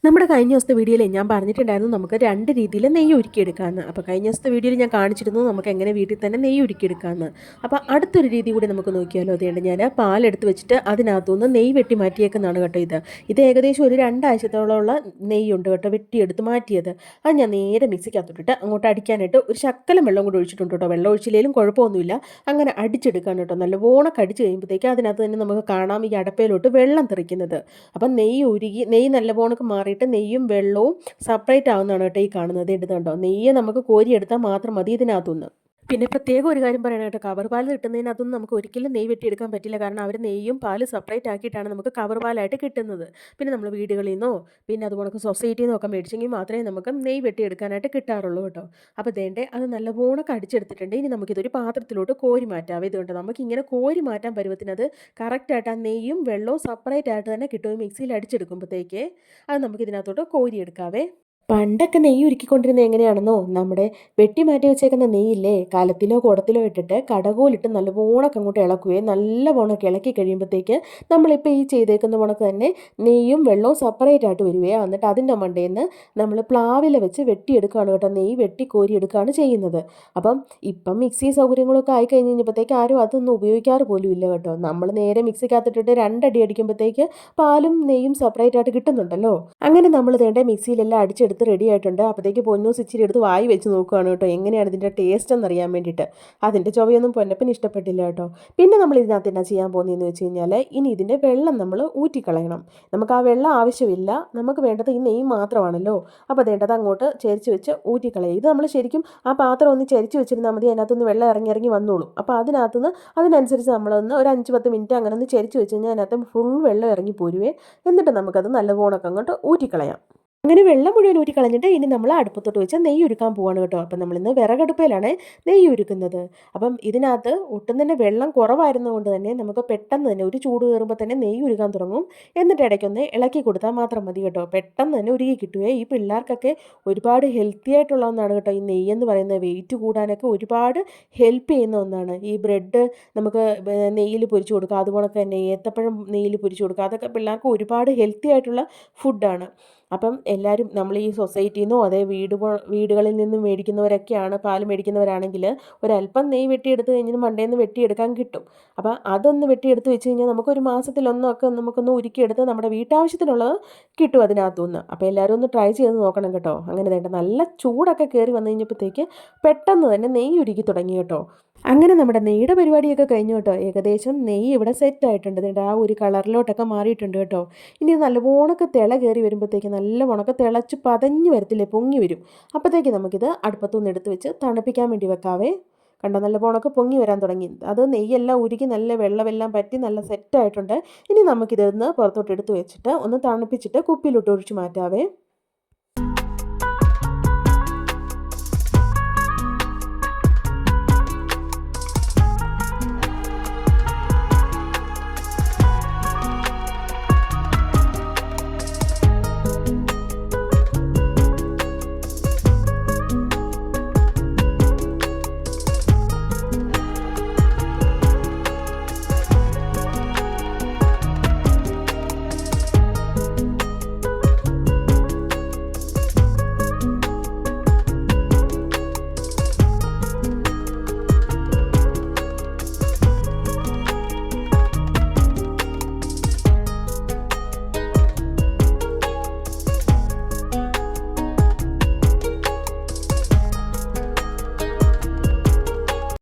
നമ്മുടെ കഴിഞ്ഞ ദിവസത്തെ വീഡിയോയിൽ ഞാൻ പറഞ്ഞിട്ടുണ്ടായിരുന്നു നമുക്ക് രണ്ട് രീതിയിൽ നെയ്യ് ഉരുക്കിയെടുക്കാമെന്ന്. അപ്പോൾ കഴിഞ്ഞ ദിവസത്തെ വീഡിയോയിൽ ഞാൻ കാണിച്ചിരുന്നു നമുക്ക് എങ്ങനെ വീട്ടിൽ തന്നെ നെയ്യ് ഉരുക്കിയെടുക്കാമെന്ന്. അപ്പോൾ അടുത്തൊരു രീതി കൂടി നമുക്ക് നോക്കിയാലോ. അതുകൊണ്ട് ഞാൻ പാലെടുത്ത് വെച്ചിട്ട് അതിനകത്തുനിന്ന് നെയ്യ് വെട്ടി മാറ്റിയേക്കുന്നതാണ് കേട്ടോ ഇത്. ഇത് ഏകദേശം ഒരു രണ്ടാഴ്ചത്തോളമുള്ള നെയ്യുണ്ട് കേട്ടോ, വെട്ടിയെടുത്ത് മാറ്റിയത്. അത് ഞാൻ നേരെ മിക്സിക്കകത്തോട്ടിട്ട് അങ്ങോട്ട് അടിക്കാനായിട്ട് ഒരു ശക്കലം വെള്ളം കൂടി ഒഴിച്ചിട്ടുണ്ട് കേട്ടോ. വെള്ളം ഒഴിച്ചില്ലെങ്കിലും കുഴപ്പമൊന്നുമില്ല, അങ്ങനെ അടിച്ചെടുക്കാൻ കേട്ടോ. നല്ലവണ്ണം അടിച്ച് കഴിയുമ്പോഴത്തേക്ക് അതിനകത്ത് തന്നെ നമുക്ക് കാണാം ഈ അടപ്പയിലോട്ട് വെള്ളം തെറിക്കുന്നത്. അപ്പം നെയ്യ് ഉരുകി നെയ്യ് നല്ലവണ്ണം മാറിയിട്ട് നെയ്യും വെള്ളവും സെപ്പറേറ്റ് ആവുന്നതാണ് കേട്ടോ ഈ കാണുന്നത്. എടുത്തുണ്ടോ, നെയ്യ് നമുക്ക് കോരിയെടുത്താൽ മാത്രം മതി ഇതിനകത്തുനിന്ന്. പിന്നെ പ്രത്യേകം ഒരു കാര്യം പറയണം കേട്ടോ, കവർ പാൽ കിട്ടുന്നതിനകത്തൊന്നും നമുക്ക് ഒരിക്കലും നെയ്യ് വെട്ടിയെടുക്കാൻ പറ്റില്ല. കാരണം അവർ നെയ്യും പാല് സെപ്പറേറ്റ് ആക്കിയിട്ടാണ് നമുക്ക് കവർ പാലായിട്ട് കിട്ടുന്നത്. പിന്നെ നമ്മൾ വീടുകളിൽ നിന്നോ പിന്നെ അതുപോലെ സൊസൈറ്റിയിൽ നിന്നോ ഒക്കെ മേടിച്ചെങ്കിൽ മാത്രമേ നമുക്ക് നെയ്യ് വെട്ടിയെടുക്കാനായിട്ട് കിട്ടാറുള്ളൂ കേട്ടോ. അപ്പോൾ ദേണ്ടേ അത് നല്ലവണ്ണം അടിച്ചെടുത്തിട്ടുണ്ട്. ഇനി നമുക്കിതൊരു പാത്രത്തിലോട്ട് കോരി മാറ്റാം. ഇതുകൊണ്ട് നമുക്കിങ്ങനെ കോരി മാറ്റാൻ പരുവത്തിനത് കറക്റ്റായിട്ട് ആ നെയ്യും വെള്ളവും സെപ്പറേറ്റ് ആയിട്ട് തന്നെ കിട്ടും. മിക്സിയിൽ അടിച്ചെടുക്കുമ്പോഴത്തേക്ക് അത് നമുക്കിതിനകത്തോട്ട് കോരിയെടുക്കാവേ. പണ്ടൊക്കെ നെയ്യ് ഉരുക്കിക്കൊണ്ടിരുന്നത് എങ്ങനെയാണെന്നോ, നമ്മുടെ വെട്ടി മാറ്റി വെച്ചേക്കുന്ന നെയ്യില്ലേ കലത്തിലോ കുടത്തിലോ ഇട്ടിട്ട് കടകോലിട്ട് നല്ലവണ്ണമൊക്കെ അങ്ങോട്ട് ഇളക്കുകയും നല്ലവണ്ണമൊക്കെ ഇളക്കി കഴിയുമ്പോഴത്തേക്ക് നമ്മളിപ്പോൾ ഈ ചെയ്തേക്കുന്ന കണക്ക് തന്നെ നെയ്യും വെള്ളവും സെപ്പറേറ്റ് ആയിട്ട് വരികയാണ്. എന്നിട്ട് അതിൻ്റെ മണ്ടയിൽ നിന്ന് നമ്മൾ പ്ലാവില വെച്ച് വെട്ടിയെടുക്കുകയാണ് കേട്ടോ, നെയ്യ് വെട്ടി കോരിയെടുക്കുകയാണ് ചെയ്യുന്നത്. അപ്പം ഇപ്പം മിക്സി സൗകര്യങ്ങളൊക്കെ ആയി കഴിഞ്ഞ് കഴിഞ്ഞപ്പോഴത്തേക്ക് ആരും അതൊന്നും ഉപയോഗിക്കാറ് പോലും ഇല്ല കേട്ടോ. നമ്മൾ നേരെ മിക്സിക്കകത്തിട്ടിട്ട് രണ്ടടി അടിക്കുമ്പോഴത്തേക്ക് പാലും നെയ്യും സെപ്പറേറ്റ് ആയിട്ട് കിട്ടുന്നുണ്ടല്ലോ. അങ്ങനെ നമ്മൾ വേണ്ട മിക്സിയിലെല്ലാം അടിച്ചെടുത്ത് റെഡി ആയിട്ടുണ്ട്. അപ്പോഴത്തേക്ക് പൊന്നൂസ് ഇച്ചിരി എടുത്ത് വായി വെച്ച് നോക്കുകയാണ് കേട്ടോ, എങ്ങനെയാണ് ഇതിൻ്റെ ടേസ്റ്റ് എന്നറിയാൻ വേണ്ടിയിട്ട്. അതിൻ്റെ ചുവയൊന്നും പൊന്നപ്പന് ഇഷ്ടപ്പെട്ടില്ല കേട്ടോ. പിന്നെ നമ്മൾ ഇതിനകത്ത് എന്നാ ചെയ്യാൻ പോകുന്നതെന്ന് വെച്ച് കഴിഞ്ഞാൽ ഇനി ഇതിൻ്റെ വെള്ളം നമ്മൾ ഊറ്റിക്കളയണം. നമുക്ക് ആ വെള്ളം ആവശ്യമില്ല, നമുക്ക് വേണ്ടത് ഈ നെയ്യ് മാത്രമാണല്ലോ. അപ്പോൾ വേണ്ടത് അങ്ങോട്ട് ചരിച്ച് വെച്ച് ഊറ്റിക്കളയുക. ഇത് നമ്മൾ ശരിക്കും ആ പാത്രം ഒന്ന് ചരിച്ച് വെച്ചിരുന്നാൽ മതി, അതിനകത്തൊന്ന് വെള്ളം ഇറങ്ങി വന്നോളും. അപ്പോൾ അതിനനുസരിച്ച് നമ്മളൊന്ന് ഒരു 5-10 മിനിറ്റ് അങ്ങനെ ഒന്ന് ചരിച്ച് വെച്ച് കഴിഞ്ഞാൽ അതിനകത്ത് ഫുൾ വെള്ളം ഇറങ്ങി പോരുവേ. എന്നിട്ട് നമുക്കത് നല്ലവണ്ണം അങ്ങോട്ട് ഊറ്റിക്കളയാം. അങ്ങനെ വെള്ളം മുഴുവൻ ഊറ്റിക്കളഞ്ഞിട്ട് ഇനി നമ്മൾ അടുപ്പത്തോട്ട് വെച്ച് നെയ്യ് ഉരുക്കാൻ പോവാണ് കേട്ടോ. അപ്പം നമ്മളിന്ന് വിറകടുപ്പയിലാണ് നെയ്യ് ഉരുക്കുന്നത്. അപ്പം ഇതിനകത്ത് ഒട്ടും തന്നെ വെള്ളം കുറവായിരുന്നതുകൊണ്ട് തന്നെ നമുക്ക് പെട്ടെന്ന് തന്നെ ഒരു ചൂട് കയറുമ്പോൾ തന്നെ നെയ്യ് ഉരുക്കാൻ തുടങ്ങും. എന്നിട്ട് ഇടയ്ക്കൊന്ന് ഇളക്കി കൊടുത്താൽ മാത്രം മതി കേട്ടോ, പെട്ടെന്ന് തന്നെ ഉരുകി കിട്ടുവേ. ഈ പിള്ളേർക്കൊക്കെ ഒരുപാട് ഹെൽത്തി ആയിട്ടുള്ള ഒന്നാണ് കേട്ടോ ഈ നെയ്യെന്ന് പറയുന്നത്. വെയിറ്റ് കൂടാനൊക്കെ ഒരുപാട് ഹെൽപ്പ് ചെയ്യുന്ന ഒന്നാണ്. ഈ ബ്രെഡ് നമുക്ക് നെയ്യിൽ പൊരിച്ച് കൊടുക്കുക, അതുപോലെ തന്നെ ഏത്തപ്പഴം നെയ്യിൽ പൊരിച്ച് കൊടുക്കുക, അതൊക്കെ പിള്ളേർക്ക് ഒരുപാട് ഹെൽത്തി ആയിട്ടുള്ള ഫുഡാണ്. അപ്പം എല്ലാവരും നമ്മൾ ഈ സൊസൈറ്റിയിൽ നിന്നോ അതേ വീടുകളിൽ നിന്നും മേടിക്കുന്നവരൊക്കെയാണ്, പാൽ മേടിക്കുന്നവരാണെങ്കിൽ ഒരല്പം നെയ്യ് വെട്ടിയെടുത്ത് കഴിഞ്ഞാൽ മണ്ടേന്ന് വെട്ടിയെടുക്കാൻ കിട്ടും. അപ്പോൾ അതൊന്ന് വെട്ടിയെടുത്ത് വെച്ച് കഴിഞ്ഞാൽ നമുക്കൊരു മാസത്തിലൊന്നൊക്കെ നമുക്കൊന്ന് ഉരുക്കിയെടുത്ത് നമ്മുടെ വീട്ടാവശ്യത്തിനുള്ളത് കിട്ടും അതിനകത്തുനിന്ന്. അപ്പോൾ എല്ലാവരും ഒന്ന് ട്രൈ ചെയ്ത് നോക്കണം കേട്ടോ. അങ്ങനെ വേണ്ട നല്ല ചൂടൊക്കെ കയറി വന്നു കഴിഞ്ഞപ്പോഴത്തേക്ക് പെട്ടെന്ന് തന്നെ നെയ്യ് ഉരുക്കി തുടങ്ങി കേട്ടോ. അങ്ങനെ നമ്മുടെ നെയ്യുടെ പരിപാടിയൊക്കെ കഴിഞ്ഞു കേട്ടോ. ഏകദേശം നെയ്യ് ഇവിടെ സെറ്റ് ആയിട്ടുണ്ട്. ഇതിൻ്റെ ആ ഒരു കളറിലോട്ടൊക്കെ മാറിയിട്ടുണ്ട് കേട്ടോ. ഇനി നല്ലവണ്ണമൊക്കെ തിള കയറി വരുമ്പോഴത്തേക്ക് നല്ലവണ്ണമൊക്കെ തിളച്ച് പതഞ്ഞ് വരത്തില്ലേ, പൊങ്ങി വരും. അപ്പോഴത്തേക്ക് നമുക്കിത് അടുപ്പത്തുനിന്ന് എടുത്ത് വെച്ച് തണുപ്പിക്കാൻ വേണ്ടി വെക്കാവേ. കണ്ടോ, നല്ലവണ്ണമൊക്കെ പൊങ്ങി വരാൻ തുടങ്ങി. അത് നെയ്യെല്ലാം ഉരുക്കി നല്ല വെള്ളമെല്ലാം പറ്റി നല്ല സെറ്റായിട്ടുണ്ട്. ഇനി നമുക്കിതൊന്ന് പുറത്തോട്ട് എടുത്ത് വെച്ചിട്ട് ഒന്ന് തണുപ്പിച്ചിട്ട് കുപ്പിയിലോട്ട് ഒഴിച്ച് മാറ്റാവേ.